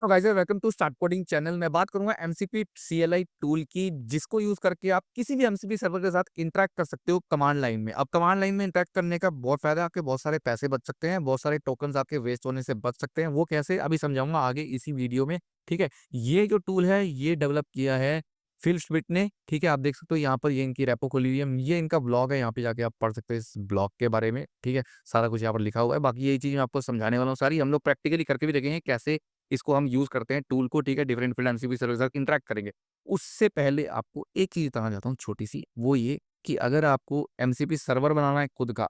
तो guys welcome to start coding channel. मैं बात करूंगा एमसीपी सीएलआई टूल की, जिसको यूज करके आप किसी भी एमसीपी सर्वर के साथ इंटरेक्ट कर सकते हो कमांड लाइन में। अब कमांड लाइन में इंटरेक्ट करने का बहुत फायदा है, आपके बहुत सारे पैसे बच सकते हैं, बहुत सारे टोकन्स आपके वेस्ट होने से बच सकते हैं। वो कैसे अभी समझाऊंगा आगे इसी वीडियो में। ठीक है, ये जो टूल है ये डेवलप किया है फिल स्मिथ ने। ठीक है, आप देख सकते हो यहाँ पर ये इनकी रेपो खोली हुई है, ये इनका ब्लॉग है, यहाँ पे जाके आप पढ़ सकते हो इस ब्लॉग के बारे में। ठीक है, सारा कुछ यहाँ पर लिखा हुआ है। बाकी यही चीज मैं आपको समझाने वाला हूँ सारी, हम लोग प्रैक्टिकली करके भी देखेंगे कैसे इसको हम यूज़ करते हैं टूल को। ठीक है, डिफरेंट डिफरेंट एमसीपी सर्वर के साथ इंटरैक्ट करेंगे। उससे पहले आपको एक चीज़ बताना चाहता हूँ छोटी-सी, वो ये कि अगर आपको एमसीपी सर्वर बनाना है खुद का,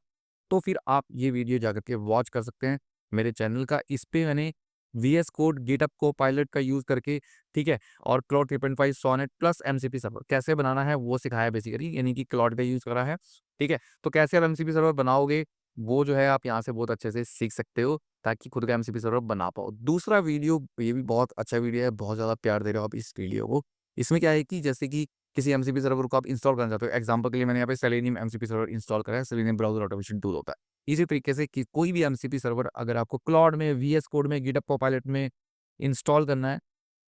तो फिर आप ये वीडियो जाकर के वॉच कर सकते हैं मेरे चैनल का। इस पे मैंने वीएस कोड, गिटहब कोपायलट का यूज़ करके, ठीक है, और Claude 3.5 Sonnet plus MCP server कैसे बनाना है वो सिखाया है बेसिकली, यानी कि क्लाउड का यूज़ करा है। ठीक है, तो कैसे आप एमसीपी सर्वर बनाओगे वो जो है आप यहाँ से बहुत अच्छे से सीख सकते हो, ताकि खुद का एमसीपी सर्वर बना पाओ। दूसरा वीडियो, ये भी बहुत अच्छा वीडियो है, बहुत ज़्यादा प्यार दे रहे हो आप इस वीडियो को। इसमें क्या है कि जैसे कि किसी एमसीपी सर्वर को आप इंस्टॉल करना चाहते हो, एग्जांपल के लिए मैंने यहाँ पे सेलेनियम एमसीपी सर्वर इंस्टॉल करा है। सेलेनियम ब्राउज़र ऑटोमेशन टूल होता है। इसी तरीके से कि कोई भी एमसीपी सर्वर अगर आपको क्लाउड में, वीएस कोड में, गिटहब कोपायलट में इंस्टॉल करना है,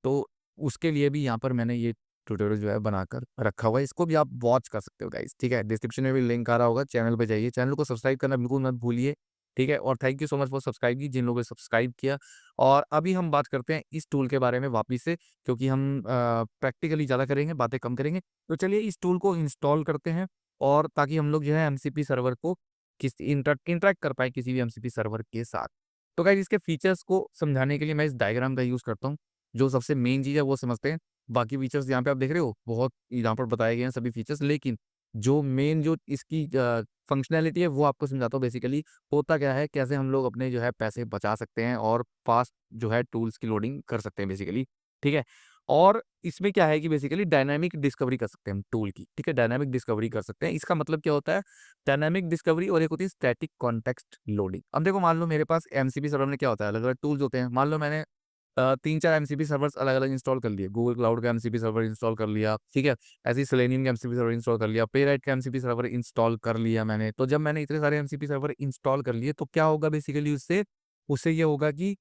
तो उसके लिए भी यहाँ पर मैंने ये ट्यूटोरियल जो है बनाकर रखा हुआ है। इसको भी आप वॉच कर सकते हो गाइस। ठीक है, डिस्क्रिप्शन में भी लिंक आ रहा होगा, चैनल पे जाइए, चैनल को सब्सक्राइब करना बिल्कुल मत भूलिए। ठीक है, और thank you so much for subscribe की जिन लोगों ने सब्सक्राइब किया। और अभी हम बात करते हैं इस टूल के बारे में वापिस से, क्योंकि हम प्रैक्टिकली ज़्यादा करेंगे, बातें कम करेंगे। तो चलिए इस टूल को इंस्टॉल करते हैं, और ताकि हम लोग जो है एमसीपी सर्वर को किस इंटरैक्ट कर पाए किसी भी एमसीपी सर्वर के साथ। तो गाइस इसके फीचर्स को समझाने के लिए मैं इस डायग्राम का यूज़ करता हूँ। जो सबसे मेन चीज़ है वो समझते हैं। बाकी फीचर्स यहाँ पे आप देख रहे हो, बहुत यहाँ पर बताए गए हैं सभी फीचर्स, लेकिन जो मेन जो इसकी फंक्शनैलिटी है वो आपको समझाता हूँ। बेसिकली होता क्या है, कैसे हम लोग अपने जो है पैसे बचा सकते हैं और फास्ट जो है टूल्स की लोडिंग कर सकते हैं बेसिकली। ठीक है, और इसमें क्या है कि बेसिकली डायनामिक डिस्कवरी कर सकते हैं हम टूल की। ठीक है, डायनामिक डिस्कवरी कर सकते हैं। इसका मतलब क्या होता है, डायनामिक डिस्कवरी और एक होती है स्टैटिक कॉन्टेक्स्ट लोडिंग। अब देखो, मान लो मेरे पास एमसीपी सर्वर में क्या होता है, अलग-अलग टूल्स होते हैं। मान लो मैंने 3-4 एमसीपी सर्वर्स अलग-अलग इंस्टॉल कर लिए। गूगल क्लाउड का एमसीपी सर्वर इंस्टॉल कर लिया, ठीक है? ऐसे ही सेलेनियम का एमसीपी सर्वर इंस्टॉल कर लिया, प्लेराइट का एमसीपी सर्वर इंस्टॉल कर लिया मैंने। तो जब मैंने इतने सारे एमसीपी सर्वर इंस्टॉल कर लिए, तो क्या होगा बेसिकली उससे? उससे ये होगा कि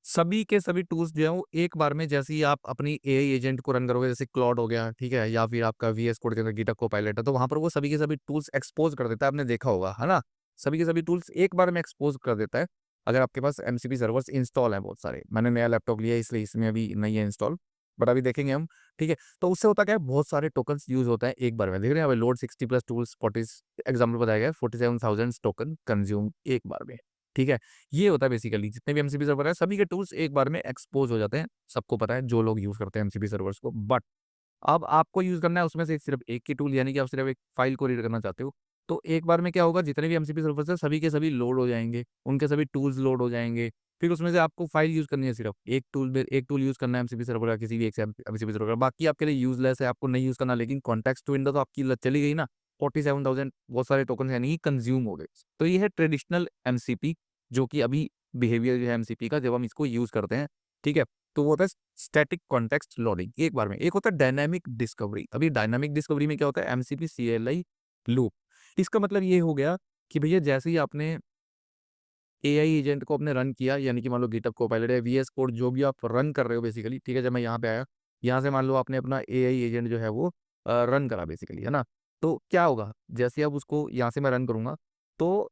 सभी के सभी टूल्स जो हैं वो एक बार में, जैसे ही आप अपनी एआई एजेंट को रन करोगे, जैसे क्लॉड हो गया, ठीक है? या फिर आपका वीएस कोड के अंदर गिटहब कोपायलट है, तो वहाँ पर वो सभी के सभी टूल्स एक्सपोज़ कर देता है, आपने देखा होगा, है ना? सभी के सभी टूल्स एक बार में एक्सपोज़ कर देता है, अगर आपके पास एमसीपी सर्वर्स इंस्टॉल हैं बहुत सारे। मैंने नया लैपटॉप लिया है इसलिए इसमें अभी नहीं है इंस्टॉल, बट अभी देखेंगे हम, ठीक है? तो उससे होता क्या है, बहुत सारे टोकन्स यूज़ होता है एक बार में। देख रहे हैं यहाँ पे लोड 60 प्लस टूल्स 40 एग्ज़ाम्पल बताया गया है, 47,000 टोकन कंज़्यूम एक बार में, ठीक है? ये होता है बेसिकली, जितने भी एमसीपी सर्वर है सभी के टूल्स एक बार में एक्सपोज़ हो जाते हैं। सबको पता है जो लोग यूज़ करते हैं एमसीपी सर्वर्स को। बट अब आपको यूज़ करना है उसमें से सिर्फ़ एक ही टूल, यानी कि आप सिर्फ़ एक फ़ाइल को रीड करना चाहते हो। तो एक बार में क्या होगा, जितने भी एमसीपी सर्वर्स हैं सभी के सभी लोड हो जाएँगे, उनके सभी टूल्स लोड हो जाएँगे। फिर उसमें से आपको फ़ाइल यूज़ करनी है सिर्फ़, एक टूल यूज़ करना है एमसीपी सर्वर का, किसी भी एक से एमसीपी सर्वर का। बाकी आपके लिए यूज़लेस है, आपको नहीं यूज़ करना, लेकिन कॉन्टेक्स्ट विंडो तो आपकी ल चली गई ना, 47,000 बहुत सारे टोकन यानी कि कंज़्यूम हो गए। तो ये है ट्रेडिशनल एमसीपी, जो कि अभी बिहेवियर जो है एमसीपी का जब हम इसको यूज़ करते हैं, ठीक है? तो वो होता है स्टैटिक कॉन्टेक्स्ट लोडिंग एक बार में। एक होता है डायनामिक डिस्कवरी। अभी डायनामिक डिस्कवरी में क्या होता है, एमसीपी सीएलआई लूप। इसका मतलब ये हो गया कि भैया जैसे ही आपने एआई एजेंट को आपने रन किया, यानी कि मान लो गिटहब कोपायलट है, वीएस कोड जो भी आप रन कर रहे हो बेसिकली, ठीक है? जब मैं यहाँ पे आया, यहाँ से मान लो आपने अपना एआई एजेंट जो है वो रन करा बेसिकली, है ना? तो क्या होगा, जैसे अब उसको यहाँ से मैं रन करूँगा, तो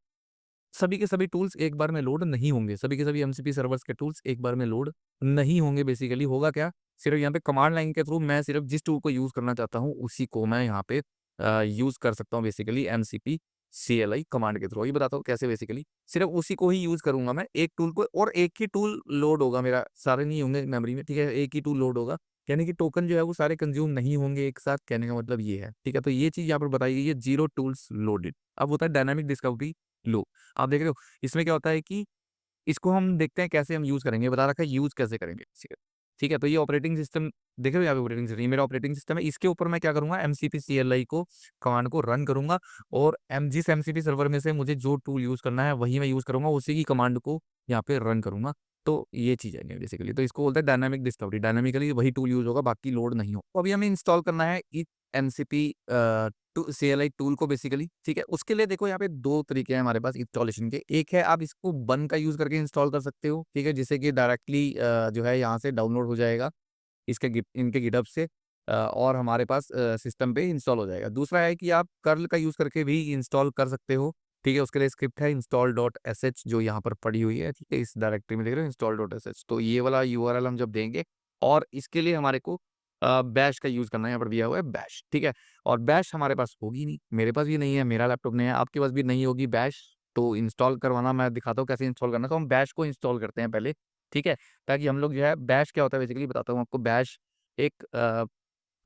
सभी के सभी टूल्स एक बार में लोड नहीं होंगे। सभी के सभी एमसीपी सर्वर्स के टूल्स एक बार में लोड नहीं होंगे। बेसिकली होगा क्या, सिर्फ़ यहाँ पे कमांड लाइन के थ्रू मैं सिर्फ़ जिस टूल को यूज़ करना चाहता हूँ, उसी को मैं यहाँ पे यूज़ कर सकता हूँ बेसिकली एमसीपी सीएलआई कमांड के थ्रू। अभी बताता हूँ कैसे बेसिकली। सिर्फ़ उसी को ही यूज़ करूँगा मैं, एक टूल को, और एक ही टूल लोड होगा मेरा, सारे नहीं होंगे मेमोरी में, ठीक है? एक ही टूल लोड होगा, यानी कि टोकन जो है वो सारे कंज़्यूम नहीं होंगे एक साथ, कहने का मतलब ये है, ठीक है? तो ये चीज़ यहाँ पर बताई गई है, 0 टूल्स लोडेड। अब होता है डायनामिक डिस्कवरी लूप। आप देख रहे हो, इसमें क्या होता है कि इसको हम देखते हैं कैसे हम यूज़ करेंगे, बता रखा है यूज़ कैसे करेंगे इसे, ठीक है? तो ये ऑपरेटिंग सिस्टम देख रहे हो, यहाँ पे ऑपरेटिंग सिस्टम, ये मेरा ऑपरेटिंग सिस्टम है, इसके ऊपर मैं क्या करूँगा, एमसीपी सीएलआई को कमांड को रन करूँगा, और जिस एमसीपी सर्वर में से मुझे जो टूल यूज़ करना है वही मैं यूज़ करूँगा, उसी की कमांड को यहाँ पे रन करूँगा। तो ये चीज़ है बेसिकली, तो इसको बोलते हैं डायनामिक डिस्कवरी। डायनामिकली वही टूल यूज़ होगा, बाकी लोड नहीं हो। तो अभी हमें इंस्टॉल करना है एमसीपी CLI टूल को बेसिकली, ठीक है। उसके लिए देखो यहाँ पे 2 तरीके हैं हमारे पास इंस्टॉलेशन के। एक है आप इसको बन का यूज़ करके इंस्टॉल कर सकते हो, ठीक है, जिससे कि डायरेक्टली जो है यहाँ से डाउनलोड हो जाएगा इसके इनके गिटहब से और हमारे पास सिस्टम पे इंस्टॉल हो जाएगा। दूसरा है कि आप कर्ल का यूज़ करके भी इंस्टॉल कर सकते हो, ठीक है। उसके लिए स्क्रिप्ट है install.sh जो यहाँ पर पड़ी हुई है, ठीक है। इस डायरेक्टरी में देख रहे हो install.sh, तो ये वाला यूआरएल हम जब देंगे और इसके लिए हमारे को बैश का यूज़ करना है, यहाँ पर दिया हुआ है बैश, ठीक है। और बैश हमारे पास होगी नहीं, मेरे पास भी नहीं है, मेरा लैपटॉप नहीं है, आपके पास भी नहीं होगी बैश, तो इंस्टॉल करवाना मैं दिखाता हूँ कैसे इंस्टॉल करना है। तो हम बैश को इंस्टॉल करते हैं पहले, ठीक है, ताकि हम लोग जो है बैश क्या होता है बेसिकली बताता हूँ आपको। बैश एक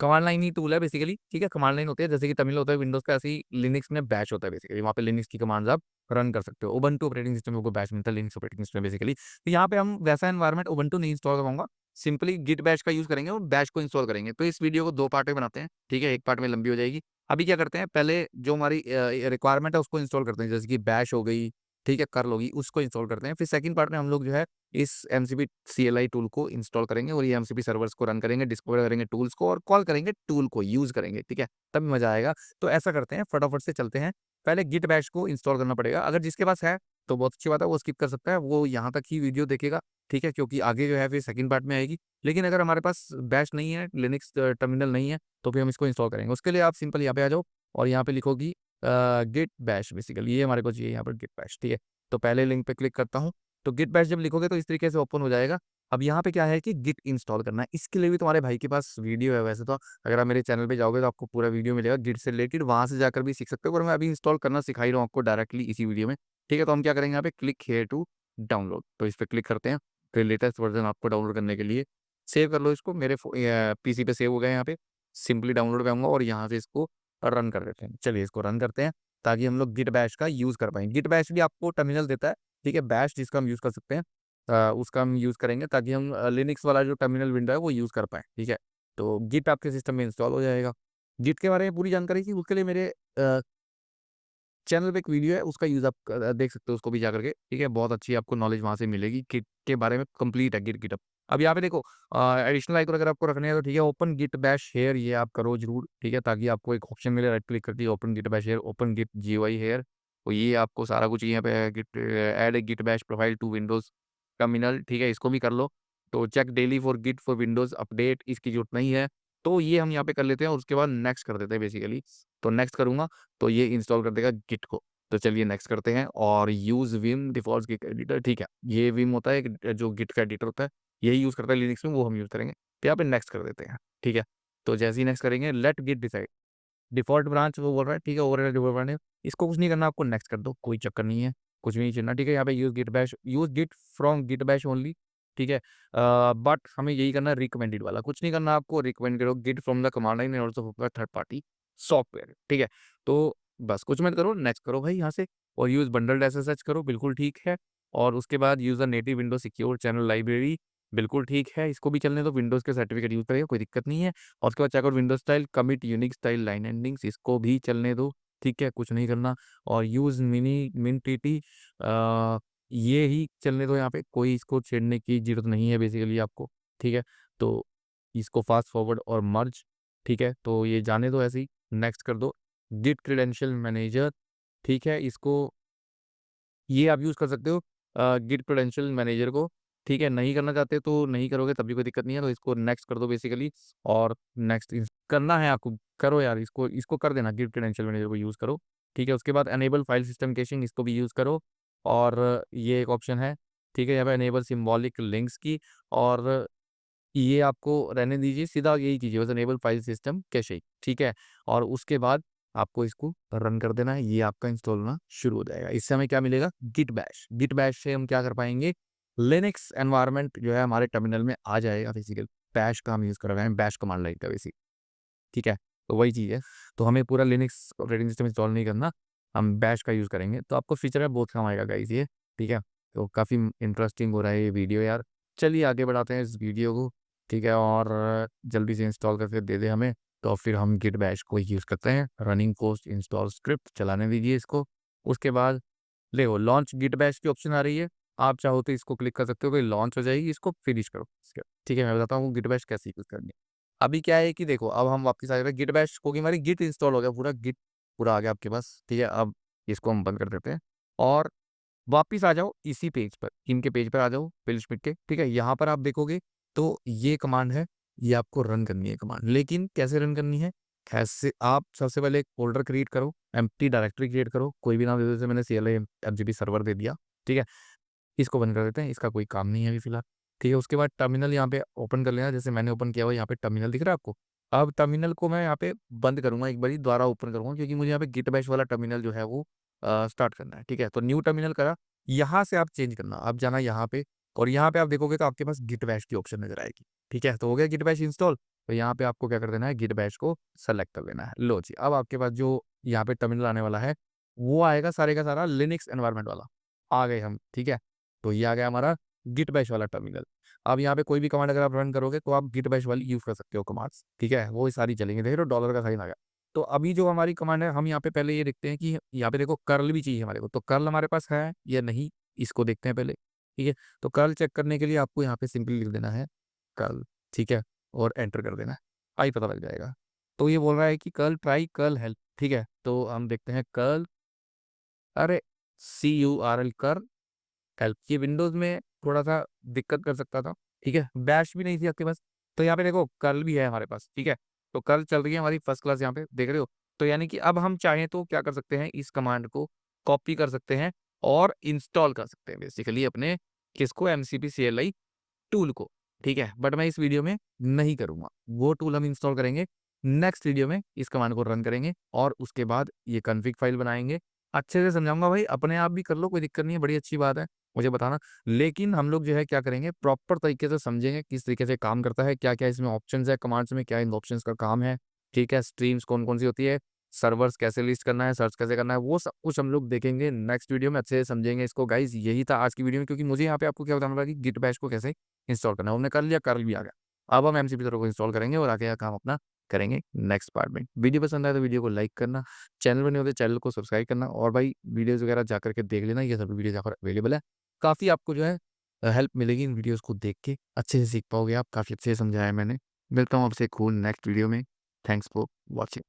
कमांड लाइन ही टूल है बेसिकली, ठीक है। कमांड लाइन होती है जैसे कि टर्मिनल होता है विंडोज़ का, ऐसे ही लिनक्स में बैश होता है बेसिकली। वहाँ पे लिनक्स की कमांड्स आप रन कर सकते हो। उबंटू ऑपरेटिंग सिस्टम में को बैश मिलता है, लिनक्स ऑपरेटिंग सिस्टम में बेसिकली। तो यहाँ पे हम वैसा एनवायरनमेंट उबंटू नहीं इंस्टॉल करवाऊंगा, सिंपली गिट बैश का यूज़ करेंगे और बैश को इंस्टॉल करेंगे। तो इस वीडियो को 2 पार्ट में बनाते हैं, ठीक है, एक पार्ट में लंबी हो जाएगी। अभी क्या करते हैं, पहले जो हमारी रिक्वायरमेंट है उसको इंस्टॉल करते हैं, जैसे कि बैश हो गई, ठीक है, कर्ल होगी, उसको इंस्टॉल करते हैं। फिर सेकंड पार्ट में हम लोग जो है इस एमसीपी CLI टूल को इंस्टॉल करेंगे और ये एमसीपी सर्वर्स को रन करेंगे, डिस्कवर करेंगे टूल्स को और कॉल करेंगे टूल को, यूज़ करेंगे, ठीक है, तब मज़ा आएगा। तो ऐसा करते हैं, फटाफट से चलते हैं। पहले गिट बैश को इंस्टॉल करना पड़ेगा, अगर जिसके पास है तो बहुत अच्छी बात है, वो स्किप कर सकता है, वो यहाँ तक ही वीडियो देखेगा, ठीक है, क्योंकि आगे जो है फिर सेकंड पार्ट में आएगी। लेकिन अगर हमारे पास बैश नहीं है, लिनक्स टर्मिनल नहीं है, तो फिर हम इसको इंस्टॉल करेंगे। उसके लिए आप सिंपल यहाँ पे आ जाओ और यहाँ पे लिखोगी गिट बैश, बेसिकली ये हमारे को चाहिए यहाँ पर गिट बैश, ठीक है। तो पहले लिंक पे क्लिक करता हूँ, तो गिट बैश जब लिखोगे तो इस तरीके से ओपन हो जाएगा। अब यहाँ पे क्या है कि गिट इंस्टॉल करना है, इसके लिए भी तुम्हारे भाई के पास वीडियो है वैसे तो। अगर आप मेरे चैनल पे जाओगे तो आपको पूरा वीडियो मिलेगा गिट से रिलेटेड, वहाँ से जाकर भी सीख सकते हो, पर मैं अभी इंस्टॉल करना सिखा ही रहा हूँ आपको डायरेक्टली इसी वीडियो में, ठीक है। तो हम क्या करेंगे, यहाँ पे क्लिक हेयर टू डाउनलोड, तो इस पर क्लिक करते हैं। फिर लेटेस्ट वर्जन आपको डाउनलोड करने के लिए सेव कर लो इसको, मेरे पीसी पे सेव हो गया। यहाँ पे सिंपली डाउनलोड पे आऊँगा और यहाँ से इसको रन कर देते हैं। चलिए इसको रन करते हैं ताकि हम लोग गिट बैश का यूज़ कर पाएँ। गिट बैश भी आपको टर्मिनल देता है, ठीक है। बैश जिसका हम यूज़ कर सकते हैं उसका हम यूज़ करेंगे ताकि हम लिनक्स वाला जो टर्मिनल विंडो है वो यूज़ कर पाएँ, ठीक है। तो गिट आपके सिस्टम में इंस्टॉल हो जाएगा। गिट के बारे में पूरी जानकारी थी, उसके लिए मेरे चैनल पे एक वीडियो है, उसका यूज़ आप देख सकते हो, उसको भी जाकर के, ठीक है। बहुत अच्छी आपको नॉलेज वहाँ से मिलेगी, गिट के बारे में कंप्लीट है गिटअप। अब यहाँ पे देखो एडिशनल आइकन अगर आपको रखने हैं तो ठीक है, ओपन गिट बैश हेयर ये आप करो ज़रूर, ठीक है, ताकि आपको एक ऑप्शन मिले, राइट क्लिक करके open Git Bash here, open Git GUI here, तो ये आपको सारा कुछ यहाँ पे Git add a Git Bash profile to Windows terminal, ठीक है, इसको भी कर लो। तो check daily for Git for Windows update, इसकी ज़रूरत नहीं है, तो ये हम यहाँ पे कर लेते हैं और उसके बाद नेक्स्ट कर देते हैं बेसिकली। तो नेक्स्ट करूँगा तो ये इंस्टॉल कर देगा गिट को। तो चलिए नेक्स्ट करते हैं और use Vim default Git editor, ठीक है। ये विम होता है एक जो गिट का एडिटर होता है, यही यूज़ करता है लिनक्स में, वो हम यूज़ करेंगे। तो यहाँ पे नेक्स्ट कर देते हैं, ठीक है। तो जैसे ही नेक्स्ट करेंगे, let Git decide default branch वो बोल रहा है, ठीक है, ओवरराइड डिफ़ॉल्ट ब्रांच है। इसको कुछ नहीं करना, आपको नेक्स्ट कर दो, कोई चक्कर नहीं है, कुछ भी नहीं चलना, ठीक है। यहाँ पे use Git from Git Bash only, ठीक है। बट हमें यही करना है रिकमेंडेड वाला, कुछ नहीं करना आपको, रिकमेंड करो Git from the command line and also for third party software, ठीक है। तो बस कुछ मत करो, नेक्स्ट करो भाई यहाँ से और यूज़ बंडल्ड एसएसएच करो, बिल्कुल ठीक है। और उसके बाद use the native window secure channel library, बिल्कुल ठीक है, इसको भी चलने दो, विंडोज़ के सर्टिफिकेट यूज़ करेगा, कोई दिक्कत नहीं है। और उसके बाद checkout Windows style, commit Unix style line endings, इसको भी चलने दो, ठीक है, कुछ नहीं करना। और यूज़ मिन टीटी ये ही चलने दो, यहाँ पे कोई इसको छेड़ने की ज़रूरत नहीं है बेसिकली आपको, ठीक है। तो इसको फास्ट फॉरवर्ड और मर्ज, ठीक है, तो ये जाने दो ऐसे ही, नेक्स्ट कर दो। गिट क्रेडेंशियल मैनेजर, ठीक है, इसको ये आप यूज़ कर सकते हो गिट क्रेडेंशियल मैनेजर को, ठीक है। नहीं करना चाहते तो नहीं करोगे तब भी कोई दिक्कत नहीं है, तो इसको नेक्स्ट कर दो बेसिकली। और नेक्स्ट करना है आपको, करो यार, इसको इसको कर देना, गिट क्रेडेंशियल मैनेजर को यूज़ करो, ठीक है। उसके बाद एनेबल फाइल सिस्टम कैशिंग, इसको भी यूज़ करो। और ये एक ऑप्शन है, ठीक है, यहाँ पे एनेबल सिम्बॉलिक लिंक्स की, और ये आपको रहने दीजिए, सीधा यही कीजिए बस, एनेबल फाइल सिस्टम कैशे, ठीक है। और उसके बाद आपको इसको रन कर देना है, ये आपका इंस्टॉल होना शुरू हो जाएगा। इससे हमें क्या मिलेगा, गिट बैश से हम क्या कर पाएंगे, लिनक्स एनवायरनमेंट जो है हमारे टर्मिनल में आ जाएगा बेसिकली। बैश का हम यूज़ कर रहे हैं, बैश कमांड लाइन का बेसिक, ठीक है। तो वही चीज़ है, तो हमें पूरा लिनक्स ऑपरेटिंग सिस्टम इंस्टॉल नहीं करना, हम बैश का यूज़ करेंगे, तो आपको फ्यूचर में बहुत काम आएगा गाइस ये, ठीक है। तो काफ़ी इंटरेस्टिंग हो रहा है ये वीडियो यार। चलिए आगे बढ़ाते हैं इस वीडियो को, ठीक है। और जल्दी से इंस्टॉल करके दे दे हमें, तो फिर हम गिट बैश को यूज़ करते हैं। रनिंग पोस्ट इंस्टॉल स्क्रिप्ट चलाने दीजिए इसको। उसके बाद देखो लॉन्च गिट बैश की ऑप्शन आ रही है, आप चाहो तो इसको क्लिक कर सकते हो कि लॉन्च हो जाएगी, इसको फिनिश करो, ठीक है। मैं बताता हूँ गिट बैश कैसे यूज़ करनी है। अभी क्या है कि देखो, अब हम वापस आ जा रहे हैं गिट बैश, क्योंकि हमारी गिट इंस्टॉल हो गया, पूरा गिट पूरा आ गया आपके पास, ठीक है। अब इसको हम बंद कर देते हैं और वापिस आ जाओ इसी पेज पर, इनके पेज पर आ जाओ बिल स्मिथ के, ठीक है। यहाँ पर आप देखोगे तो ये कमांड है, ये आपको रन करनी है कमांड, लेकिन कैसे रन करनी है? कैसे? आप सबसे पहले एक फोल्डर क्रिएट करो, एम्प्टी डायरेक्टरी क्रिएट करो, कोई भी नाम दे दो, जैसे मैंने CLI FGP सर्वर दे दिया, ठीक है। इसको बंद कर देते हैं, इसका कोई काम नहीं है अभी फिलहाल, ठीक है। उसके बाद टर्मिनल यहाँ पे ओपन कर लेना, जैसे मैंने ओपन किया हुआ, यहाँ पे टर्मिनल दिख रहा है आपको। अब टर्मिनल को मैं यहाँ पे बंद करूंगा, एक बारी दोबारा ओपन करूंगा, क्योंकि मुझे यहाँ पे गिट बैश वाला टर्मिनल जो है वो स्टार्ट करना है, ठीक है। तो न्यू टर्मिनल करा, यहाँ से आप चेंज करना, अब जाना यहाँ पे, और यहाँ पे आप देखोगे तो आपके पास गिट बैश की ऑप्शन नजर आएगी, ठीक है। तो हो गया गिट बैश इंस्टॉल, तो यहाँ पे आपको क्या कर देना है, गिट बैश को सेलेक्ट कर लेना है। लो जी, अब आपके पास जो यहाँ पे टर्मिनल आने वाला है वो आएगा सारे का सारा लिनक्स एनवायरनमेंट वाला, आ गए हम, ठीक है। तो ये आ गया हमारा गिट बैश वाला टर्मिनल। अब यहाँ पे कोई भी कमांड अगर आप रन करोगे तो आप गिट बैश वाली यूज कर सकते हो कमांड्स, ठीक है, वो सारी चलेंगे। देखो डॉलर का साइन आ गया। तो अभी जो हमारी कमांड है, हम यहाँ पे पहले ये देखते हैं कि यहाँ पे देखो कर्ल भी चाहिए हमारे को, तो कर्ल हमारे पास है या नहीं, इसको देखते हैं पहले, ठीक है। तो कर्ल चेक करने के लिए आपको यहाँ पे सिंपली लिख देना है कर्ल, ठीक है, और एंटर कर देना है, आई पता लग जाएगा। तो ये बोल रहा है कि कर्ल ट्राई कर्ल हेल्प, ठीक है। तो हम देखते हैं कर्ल, अरे CURL कर हेल्प, ये विंडोज में थोड़ा सा दिक्कत कर सकता था, ठीक है। बैश भी नहीं थी आपके पास, तो यहाँ पे देखो कर्ल भी है हमारे पास, ठीक है। तो कर्ल चल रही है हमारी फर्स्ट क्लास, यहाँ पे देख रहे हो। तो यानी कि अब हम चाहें तो क्या कर सकते हैं, इस कमांड को कॉपी कर सकते हैं और इंस्टॉल कर सकते हैं बेसिकली अपने किसको, MCP CLI टूल को, ठीक है। बट मैं इस वीडियो में नहीं करूंगा, वो टूल हम इंस्टॉल करेंगे नेक्स्ट वीडियो में, इस कमांड को रन करेंगे और उसके बाद ये कॉन्फ़िग फाइल बनाएंगे। अच्छे से समझाऊंगा भाई, अपने आप भी कर लो, कोई दिक्कत नहीं है, बड़ी अच्छी बात है, मुझे बताना। लेकिन हम लोग जो है क्या करेंगे, प्रॉपर तरीके से समझेंगे किस तरीके से काम करता है, क्या क्या इसमें ऑप्शंस है कमांड्स में, क्या इन ऑप्शंस का काम है, ठीक है। स्ट्रीम्स कौन कौन सी होती है, सर्वर्स कैसे लिस्ट करना है, सर्च कैसे करना है, वो सब कुछ हम लोग देखेंगे नेक्स्ट वीडियो में, अच्छे से समझेंगे इसको गाइज। यही था आज की वीडियो में, क्योंकि मुझे यहाँ पे आपको क्या बताना था कि गिट बैश को कैसे इंस्टॉल करना है, हमने कर लिया, कर्ल भी आ गया। अब हम MCP सर्वर को इंस्टॉल करेंगे और आगे का काम अपना करेंगे नेक्स्ट पार्ट में। वीडियो पसंद आए तो वीडियो को लाइक करना, चैनल पर नहीं होते चैनल को सब्सक्राइब करना, और भाई वीडियोस वगैरह जा करके देख लेना, ये सभी वीडियो यहाँ पर अवेलेबल है। काफ़ी आपको जो है हेल्प मिलेगी इन वीडियोस को देख के, अच्छे से सीख पाओगे आप, काफ़ी अच्छे से समझाया है मैंने। मिलता हूँ आपसे एक नेक्स्ट वीडियो में। Thanks for watching.